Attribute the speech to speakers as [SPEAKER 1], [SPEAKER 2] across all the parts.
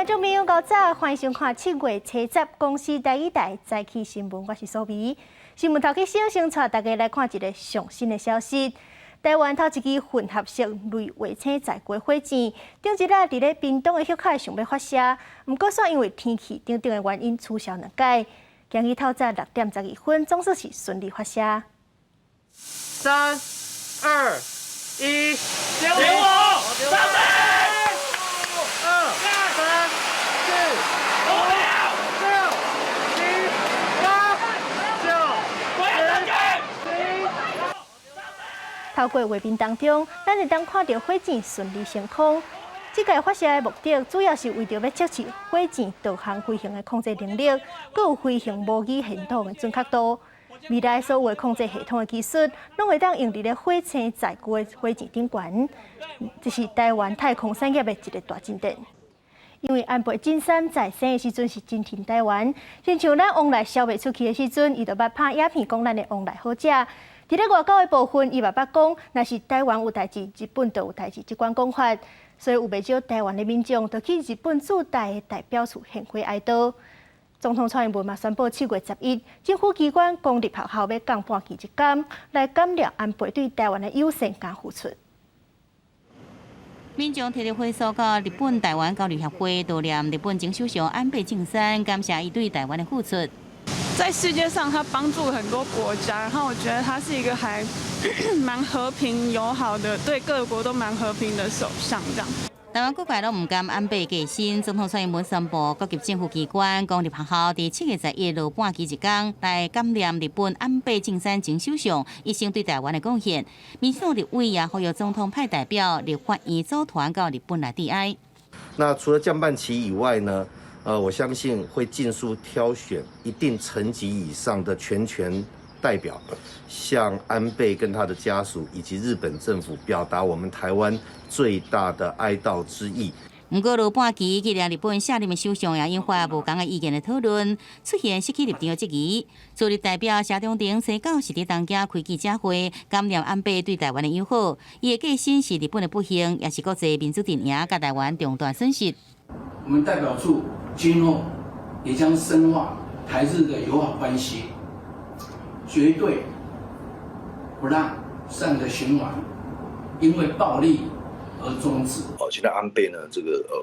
[SPEAKER 1] 众朋友，早早欢迎收看7月初10公司第一台早起新闻，我是苏眉。新闻头去先带大家来看一个上新的消息。台湾头一支混合式类卫星载具火箭，顶一日伫咧屏东的旭海想要发射，不过煞因为天气等等的原因取消两届。今日透早6点12分，总算是顺利发射。
[SPEAKER 2] 3、2、1，点火！上飞！2、3、4、5、6、7、8、9、
[SPEAKER 1] 透过画面当中，咱会当看到火箭顺利升空。这届发射的目的主要是为着要测试火箭导航飞行的控制能力，佮有飞行模拟现场的准确度。未来所有的控制系统的技术，拢会当用伫咧火星载具的火箭顶悬，这是台湾太空产业的一个大进展。因为安倍晋三在生的时阵是真挺台湾，亲像咱往来销袂出去的时阵，伊就捌拍影片讲咱的往来好食。伫咧外交的部分，伊嘛捌讲，若是台湾有代志，日本就有代志，即款讲法。所以有袂少台湾的民众就去日本驻台的代表处献花哀悼。总统蔡英文嘛宣布7月11，政府机关公立学校要降半期1天，来感念安倍对台湾的友善甲付出。
[SPEAKER 3] 民众摕着花束到日本台湾交流协会悼念日本前首相安倍晋三，感谢伊对台湾的付出。
[SPEAKER 4] 在世界上，他帮助很多国家，然后我觉得他是一个还蛮和平友好的，对各国都蛮和平的首相这样。
[SPEAKER 3] 台湾各界都唔甘安倍过身，总统蔡英文宣布，各级政府机关、公立学校伫7月11落半期1天来感念日本安倍晋三前首相一生对台湾的贡献。民进党立委也呼吁总统派代表立法院组团到日本来致哀。
[SPEAKER 5] 那除了降半旗以外呢？我相信会尽速挑选一定层级以上的全权代表，向安倍跟他的家属以及日本政府表达我们台湾最大的哀悼之意。
[SPEAKER 3] 不过，落半期纪念日本下任的首相也引发无同的意见的讨论，出现失去立场的质疑。驻日代表谢中廷宣告是伫东京开记者会，感念安倍对台湾的友好。伊的过身是日本的不幸，也是国际民主阵营甲台湾重大损失。
[SPEAKER 6] 我们代表处今后也将深化台日的友好关系，绝对不让善的循环因为暴力而终止。
[SPEAKER 7] 现在安倍呢，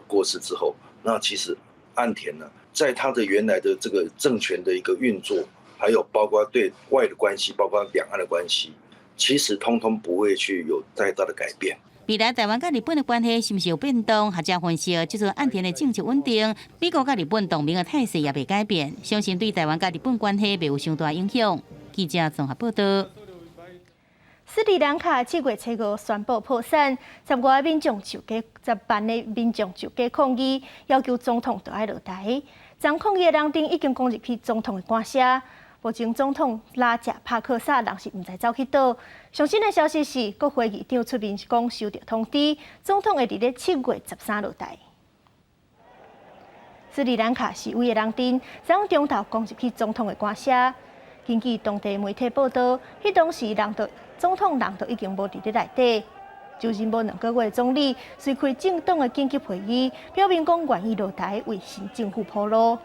[SPEAKER 7] 过世之后，那其实岸田呢，在他的原来的这个政权的一个运作，还有包括对外的关系，包括两岸的关系，其实通通不会去有太大的改变。
[SPEAKER 3] 未来台湾甲日本的关系是毋是有变动？学者分析，即阵岸田的政策稳定，美国甲日本同盟的态势也未改变，相信对台湾甲日本关系未有相大影响。记者综合报道。
[SPEAKER 1] 斯里兰卡7月初5宣布破产，10万民众上街抗议，要求总统就要落台。将抗议的人顶已经攻入去总统的官舍。目前总统拉贾帕克萨人是唔知走去倒。上新的消息是，国会议长出面讲收到通知，总统会伫咧7月13落台。斯里兰卡示威的人顶将中头攻入去总统的官舍。根据当地媒体报道，迄当时总统人都已经无伫咧内底。就任无2个月的总理，随开政党的紧急会议，表明讲愿意落台为新政府铺路。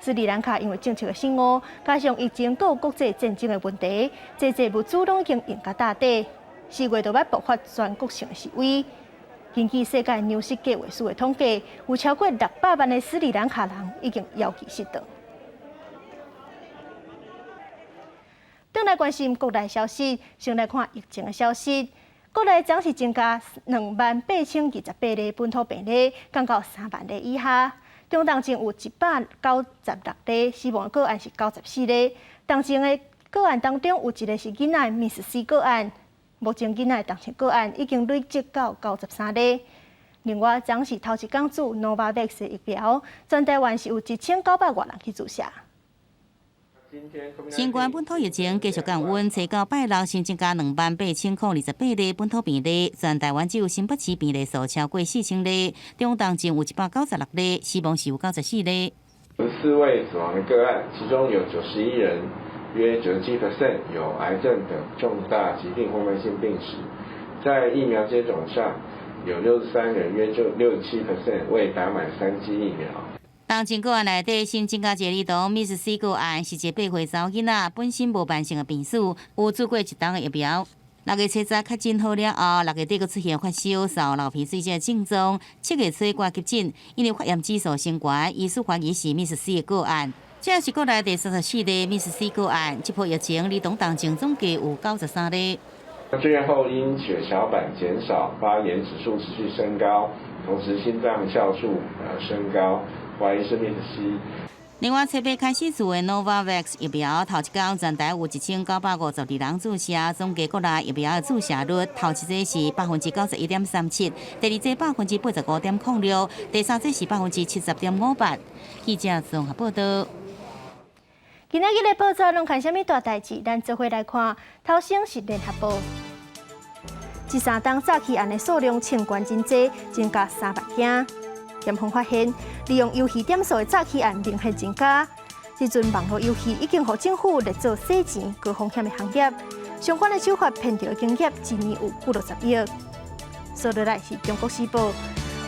[SPEAKER 1] 斯里兰卡因为政策的失误，加上疫情，佮国际战争的问题，济物资拢已经用到大底。4月就要爆发全国性的示威。根据世界粮食计划署的统计，有超过600万的斯里兰卡人已经要求失踪。转来关心国内消息，先来看疫情的消息。国内总是增加28028例本土病例，降到3万例以下。中当前有196例，死亡个案是94例。当前的个案当中，有1个是囡仔，Miss 个案。目前囡仔当前个案已经累积到93例。另外，昨是头一天注 Novavax 的疫苗，全台湾是有1900多人去注射。
[SPEAKER 3] 新冠本土疫情继续降温，初到拜六新增加28028例本土病例，全台湾只有新北市病例数超过4000例，中当前有196例，死亡是有94例。
[SPEAKER 8] 有4位死亡的个案，其中有91人，约97% 有癌症等重大疾病或慢性病史。在疫苗接种上，有63人，约就67%未打满3剂疫苗。
[SPEAKER 3] 当前个案内底新增加一个儿童Miss C 个案，是一个8岁查某囡仔，本身无慢性的病史，有做过1档的疫苗。6月初查确诊好了后，6月底佫出现发烧、扫流鼻水这个症状，7月初挂急诊，因为发炎指数升悬，医师怀疑是 Miss C 的个案。这是国内第34例 Miss C 个案，这波疫情儿童当中总计有93例。
[SPEAKER 8] 住院后因血小板减少，发炎指数持续升高，同时心脏酵素升高，怀疑是 Miss C。
[SPEAKER 3] 另外，7月开始做的 Novavax 疫苗，头一天全台有1952人注射，总计国内疫苗的注射率，头一剂是91.37%，第二剂85.06%，第三剂是70.58%。记者综合报道。
[SPEAKER 1] 今仔日的报纸拢看什么大代志？咱做伙来看。头先是联合报，这3档诈欺案的数量清关真多，增加300件。检方发现，利用游戏点数的诈欺案明显增加。这阵网络游戏已经互政府列做洗钱高风险的行业，相关的手法骗到金额一年有50亿。说落来是中国时报，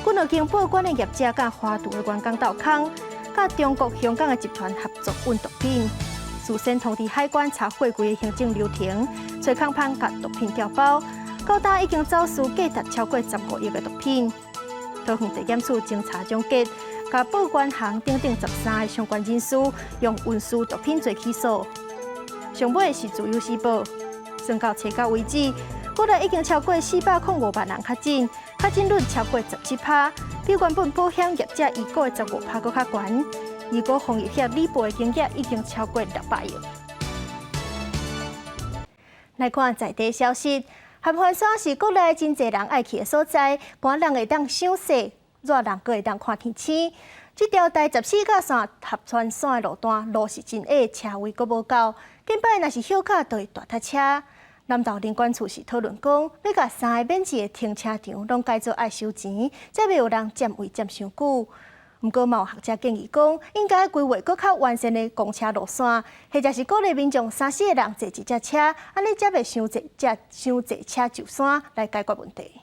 [SPEAKER 1] 阮有经报关的业者甲花都的员工斗空，甲中国香港的集团合作运毒品。事先通知海关查货柜的行政流程，找空盘甲毒品调包，到今已经走私价值超过15亿的毒品。桃园地检署侦查总结，甲报关行等13个相关人士用运输毒品罪起诉。上尾是自由时报，算到初九为止，国内已经超过405万人确诊，确诊率超过17%，比原本保险业者预估的15%搁较悬。如果防疫险理赔的金额已经超过600亿。来看在地消息。合欢山是国内真侪人爱去的所在，寒人会当赏雪，热人阁会当看天星。这条第14甲线合欢山的路段路是真矮，车位阁无够，近摆若是休假，就会大塞车。南投林管处是讨论讲，要甲3个免治的停车场拢改做爱收钱，才袂有人占位占伤久。不过，嘛有学者建议讲，应该规划更较完善的公车路线，或者是鼓励民众3、4个人坐一架车，安尼才袂伤侪车就山来解决问题。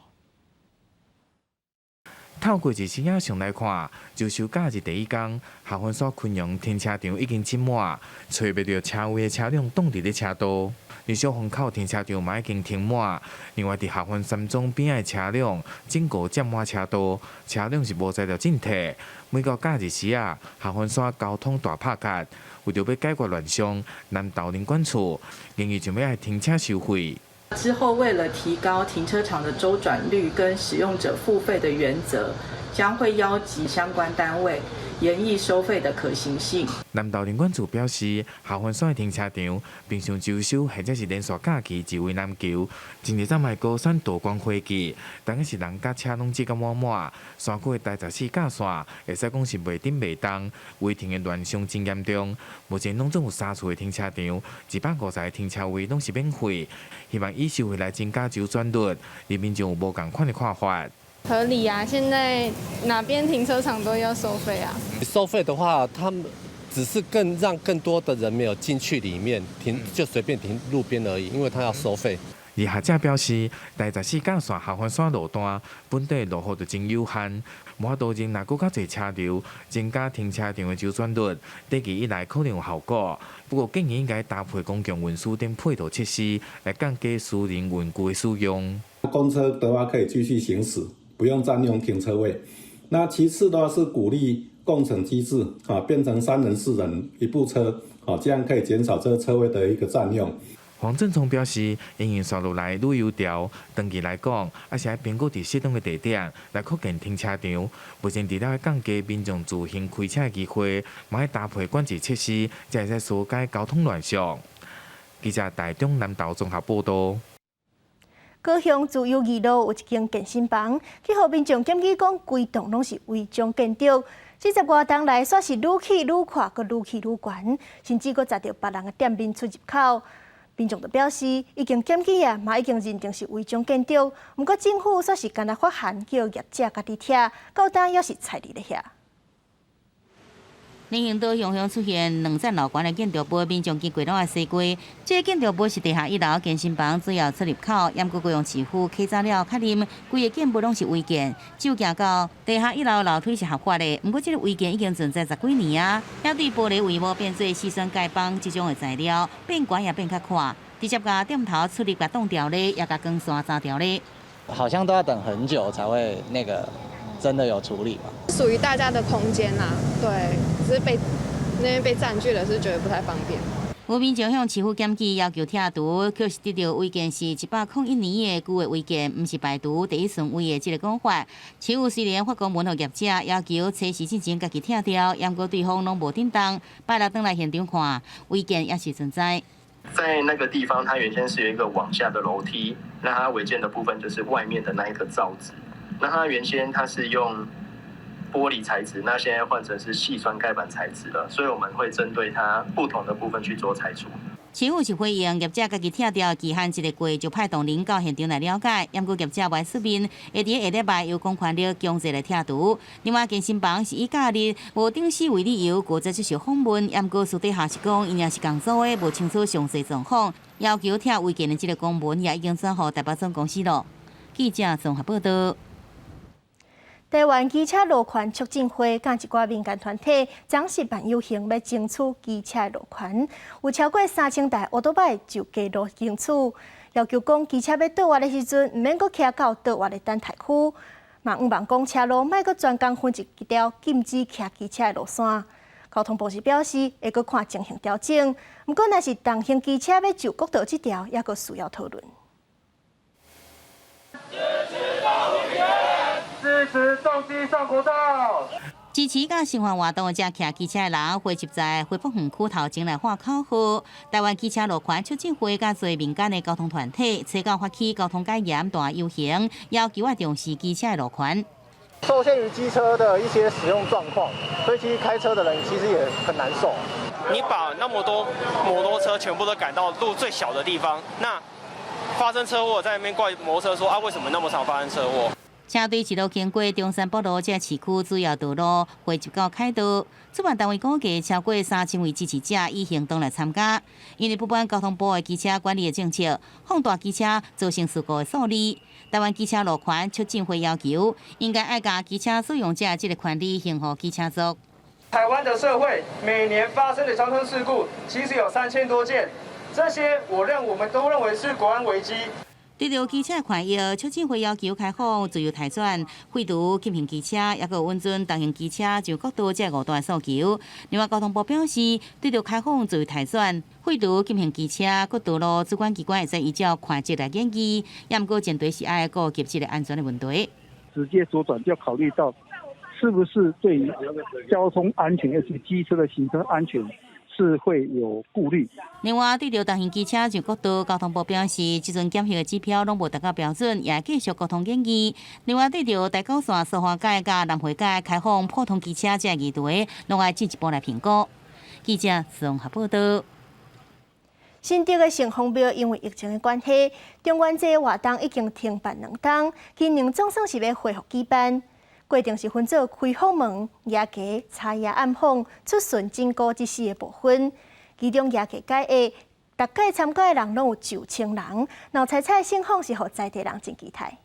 [SPEAKER 9] 透过一次影像来看，就休假日第1天，合欢山昆阳停车场已经挤满，找袂到车位的车辆挡伫咧车道。而小虹口停车场嘛已经停满，另外伫合欢山庄边仔的车辆整个占满车道，车辆是无在了正题。每到假日时啊，合欢山交通大拍卡，为着要解决乱象，南投林管处建议就要停车收费。
[SPEAKER 10] 之后，为了提高停车场的周转率跟使用者付费的原则，将会邀集相关单位研议收费的可行性。
[SPEAKER 9] 南投林管处表示，合欢山的停车场平常周休或者是连续假期极为难求，前日站卖高山道光花季，当然是人甲车拢挤甲满满。山区的第14架线会使讲是袂顶袂动，违停的乱象真严重。目前拢总有3处的停车场，150个停车位拢是免费。希望以收费来增加周转率，人民众有无共款的看法。
[SPEAKER 11] 合理啊！现在哪边停车场都要收费啊。
[SPEAKER 12] 收费的话，他们只是让更多的人没有进去里面停，就随便停路边而已，因为他要收费。
[SPEAKER 9] 而学者表示，第14架线合欢山路段本地路况就真有限，无法度容纳更较侪车流，增加停车场的周转率，短期以来可能有效果。不过建议应该搭配公共运输等配套设施，来降低私人运具的使用。
[SPEAKER 13] 公车的话可以继续行驶，不用占用停车位。那其次的话是鼓励共乘机制变成3人4人一部车，这样可以减少这个车位的一个占用。
[SPEAKER 9] 黄振聪表示，因应线路内旅游潮，长期来讲，还是要评估伫适当的地点来扩建停车场。目前除了要降低民众自行开车的机会，嘛要搭配管制设施，才会使疏解交通乱象。记者台中南投综合报道。
[SPEAKER 1] 高雄自由2路有一间健身房，去互民众检举讲，规栋拢是违章建筑。40多栋内，煞是愈起愈宽，阁愈起愈悬，甚至阁砸到别人的店面出入口。民众就表示，已经检举啊，嘛已经认定是违章建筑。不过政府煞是干那发函叫业者家己拆，到今也是菜伫咧遐。
[SPEAKER 3] 林行道向出现2层楼高的建筑物，民众经过拢爱西过。这个建筑物是地下1楼健身房主要出入口，沿过高雄市府起早了确认，规个建物拢是违建。就行到地下1楼楼梯是合法的，不过这个违建已经存在10几年啊。也对玻璃帷幕变做细酸钙板这种的材料，变悬也变较快。直接把店头处理甲冻掉咧，也甲光线炸掉咧。
[SPEAKER 14] 好像都要等很久才会真的有处理吧？
[SPEAKER 11] 属于大家的空间啦，对，只是那边被占据了，是觉得不太方便。
[SPEAKER 3] 有民众向市府检举，要求拆除，可是得到违建是101年的旧的违建，不是排除第1顺位的这个讲法。市府虽然发公文给业者，要求测试之前家己拆掉，不过对方拢无叮当。拜六登来现场看，违建也是存在。
[SPEAKER 15] 在那个地方，它原先是有一个往下的楼梯，那它违建的部分就是外面的那一个罩子。那它原先它是用玻璃材质，那现在换成是细酸钙板材质了，所以我们会针对它不同的部分去做拆除。
[SPEAKER 3] 市府是回应业者家己拆掉期限1个月，就派同仁到现场来了解。不过业者未出面，会伫下礼拜由公权力强制来拆除。另外，健身房是以假日无定时为理由，国在接受访问。不过私底下是讲，因也是工作的，无清楚详细状况，要求拆违建的这个公文也已经转予台北总公司了。记者综合报道。
[SPEAKER 1] 台湾机车路权促进会甲一寡民间团体暂时办游行，要争取机车路权。有超过3000台乌托邦就加入争取，要求讲机车要倒弯的时阵，毋免阁骑到倒弯的等待区。嘛，毋望讲车路莫阁专工分一条禁止骑机车的路线。交通部是表示会阁看情形调整，毋过若是重型机车要就国道这条，也阁需要讨论。
[SPEAKER 2] 支持重机上国道。
[SPEAKER 3] 支持甲生活活动的这骑机车的人汇集在恢复园区头前来画口号。台湾机车路权促进会甲做民间的交通团体，车教发起交通戒严大游行，要求重视机车的路权。
[SPEAKER 16] 受限于机车的一些使用状况，所以其实开车的人其实也很难受。
[SPEAKER 17] 你把那么多摩托车全部都赶到路最小的地方，那发生车祸在那边怪摩托车说啊，为什么那么常发生车祸？
[SPEAKER 3] 车队一路经过中山北路这市区主要道路，汇集到凯道。主办单位估计超过3000位支持者以行动来参加，因为不管交通部的机车管理的政策，放大机车造成事故的数例。台湾机车路权促进会要求，应该爱甲机车使用者这个权利还予机车族。
[SPEAKER 18] 台湾的社会每年发生的交通事故其实有3000多件，这些我们都认为是国安危机。
[SPEAKER 3] 对着机车的权益，促进会要求开放自由跆拳、废除禁行机车，也有稳准重型机车就各道这5段诉求。另外，交通部表示，对着开放自由跆拳、废除禁行机车，各道路主管机关会再依照权责来研议，也毋过前提是爱顾及这个安全的问题。
[SPEAKER 19] 直接左转就要考虑到，是不是对于交通安全，尤其机车的行车安全。是会有顾虑。
[SPEAKER 3] 另外，对着大型机车上国道，交通部表示，这阵检核的指标拢无达到标准，也继续沟通建议。另外，对着台九线苏花界甲南回界开放普通机车这议题，拢爱进一步来评估。记者综合报道。
[SPEAKER 1] 新竹的城隍庙因为疫情的关系，中元节活动已经停办2天，今年总算是要恢复举办。规定是分做开放门、夜街、茶叶暗访、出巡经过这4个部分。其中夜街解下，大概参加的人拢有9000人，闹彩彩盛况是互在地人真期待。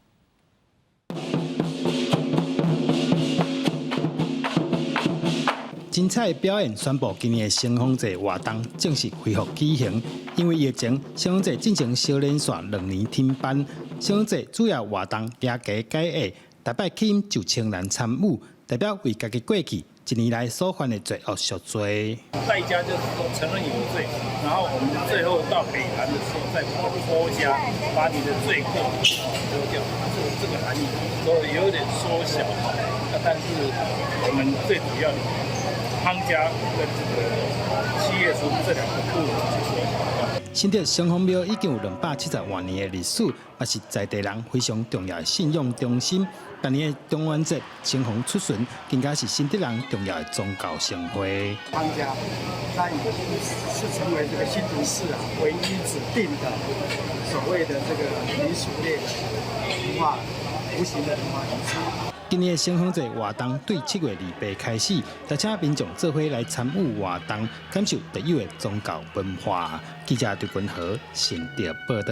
[SPEAKER 20] 精彩的表演宣布，今年的城隍节活动正式恢复举行。因为疫情，城隍节进行小连续2年停办。城隍节主要活动夜街解下。台北吸引9000人参与，代表为家己过去1年来所犯的罪恶赎罪。
[SPEAKER 21] 在家就是说承认有罪，然后我们最后到北坛的时候再脱家，把你的罪过脱掉，这个含义都有点缩小。但是我们最主要的汤家跟这个7月初这2个部分去说。
[SPEAKER 20] 新竹城隍庙已经有270多年的历史，也是在地人非常重要的信仰中心。今年的中元节城隍出巡，更加是新竹人重要的宗教盛会。
[SPEAKER 22] 汤家，它已经是成为这个新竹市唯一指定的所谓的这个民俗类文化、无形的文化遗产。
[SPEAKER 20] 今年的城乡节活动对7月2日开始，邀请民众做伙来参与活动，感受特有的宗教文化。记者刘君豪新竹报道。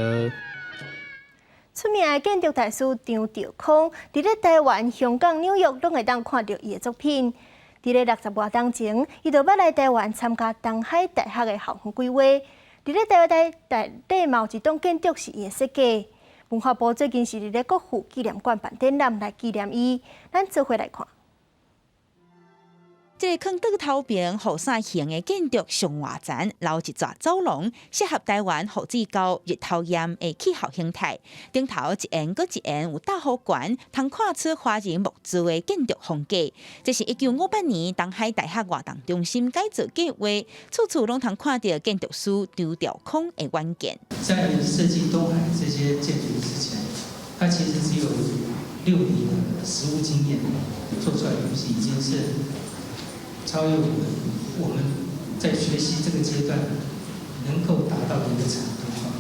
[SPEAKER 1] 出名的建筑大师张兆康，伫咧台湾、香港、纽约拢会当看到伊的作品。伫咧60多年前，伊就捌来台湾参加东海大学的校园规划。伫咧台湾内底嘛有一栋建筑是伊的设计。文化部最近是伫咧国父纪念馆办展览来纪念伊，咱做伙来看。
[SPEAKER 4] 这个坑道头边雨伞形的建筑上外层，留一座走廊，适合台湾雨水高、日头炎的气候形态。顶头一沿搁一沿有大雨管，通看出华人木质的建筑风格。这是1958年东海大学活动中心改造计划，处处拢通看到建筑师张兆康的远见。
[SPEAKER 5] 在设计东海这些建筑之前，他其实只有6年的实务经验，做出来的东西已经是超越我们在学习这个阶段能够达到的一个程度。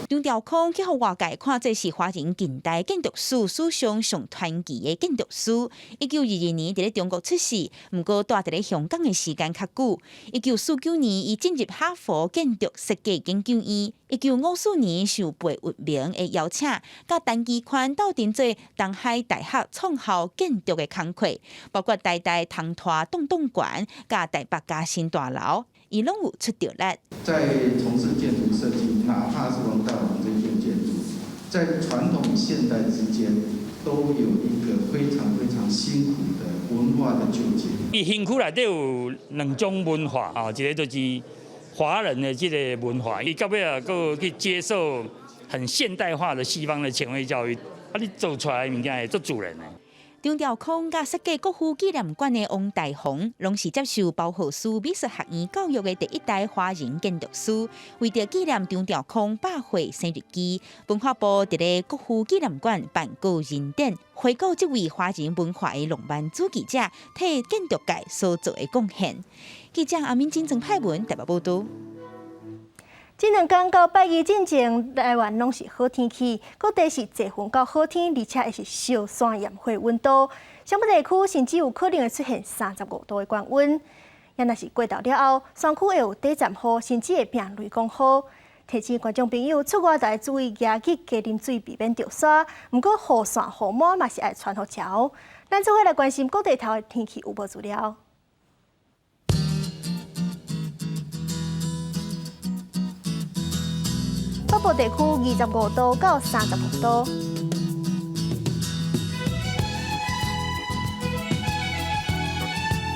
[SPEAKER 4] 张兆康去互外界看，这是华人近代建筑史上上传奇的建筑师。1922年伫咧中国出世，不过住伫咧香港的时间较久。1949年，伊进入哈佛建筑设计研究院。1954年，受贝聿铭的邀请，甲陈其宽斗阵做东海大学创校建筑的工课，包括台大通拖洞洞馆、甲台北嘉新大楼，伊拢有出着力。
[SPEAKER 23] 在从事建筑设计，哪怕是王大王这件建筑，在传统与现代之间，都有一个非常非常辛苦的文化的纠结。
[SPEAKER 24] 伊兴趣内底有2种文化啊，一个就是华人的这个文化，伊到尾啊，搁去接受很现代化的西方的前卫教育，啊，你做出来的物件会做主人的。
[SPEAKER 4] 张兆康甲设计国父纪念馆的王大宏，拢是接受包豪斯美术学院教育的第一代华人建筑师。为着纪念张兆康100岁生日期，文化部伫咧国父纪念馆办个人展，回顾这位华人文化的浪漫主义者替建筑界所做的贡献。记者阿敏真正派文台北报道。
[SPEAKER 1] 这2天到拜二进前，台湾拢是好天气，各地是侪云到好天，而且也是小山炎火温度。上北地区甚至有可能会出现35度的高温。也若是过到了后，山区会有短暂雨，甚至会变雷公雨。提醒观众朋友出外要注意夜去加啉水，避免着沙。不过雨伞、雨帽嘛是爱穿好潮。咱做伙来关心各地头的天气预报资料。北部地区25度到36度，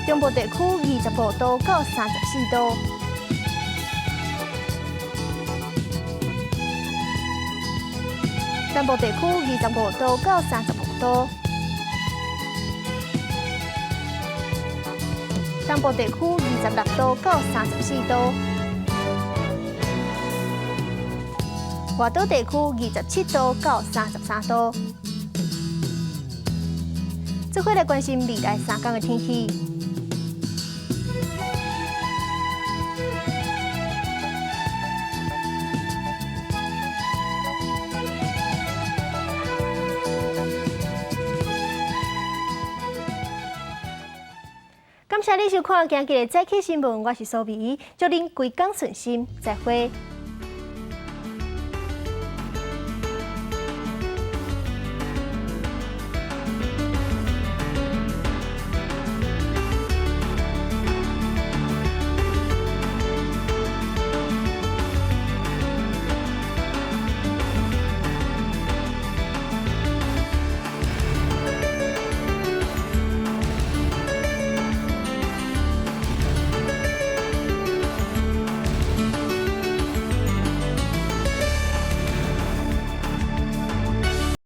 [SPEAKER 1] 中部地区25度到34度，南部地区25度到36度，东部地区26度到34度。外岛地区27度到33度。做伙来关心未来3天的天气。感谢你收看今日的早起新闻，我是苏眉，祝您规工顺心，再会。